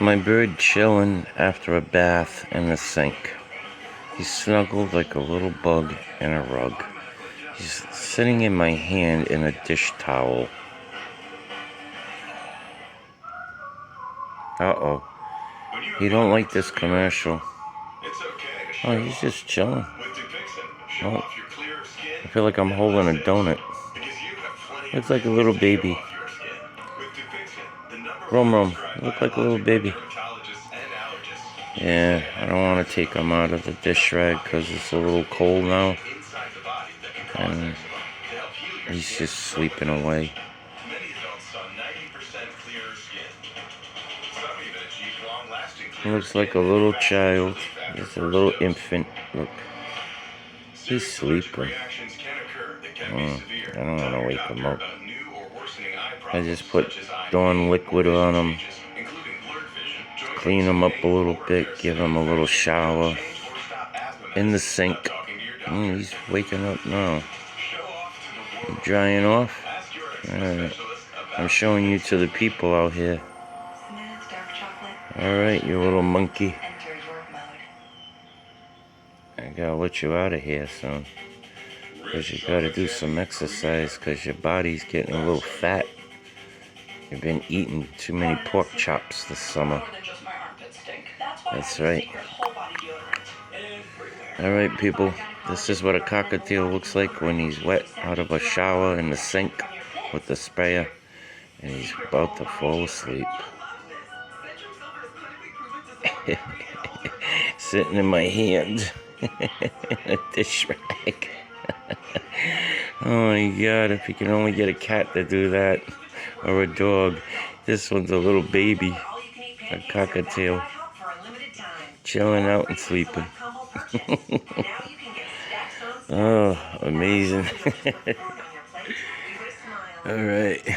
My bird chilling after a bath in the sink. He's snuggled like a little bug in a rug. He's sitting in my hand in a dish towel. Uh-oh. He don't like this commercial. Oh, he's just chilling. Oh, I feel like I'm holding a donut. Looks like a little baby. Romeo, look like a little baby. Yeah, I don't want to take him out of the dish rag because it's a little cold now. And he's just sleeping away. He looks like a little child. He's a little infant. Look. He's sleeping. I don't want to wake him up. I just put Dawn liquid on him. Clean him up a little bit. Give him a little shower. In the sink. He's waking up now. Drying off. Alright. I'm showing you to the people out here. Alright, you little monkey. I gotta let you out of here soon. Because you gotta do some exercise because your body's getting a little fat. You've been eating too many pork chops this summer. That's right. Alright, people. This is what a cockatiel looks like when he's wet out of a shower in the sink with the sprayer. And he's about to fall asleep. Sitting in my hand. In a dish rag. Oh my god, if you can only get a cat to do that. Or a dog. This one's a little baby. A cockatiel. Chilling out and sleeping. Oh, amazing. Alright.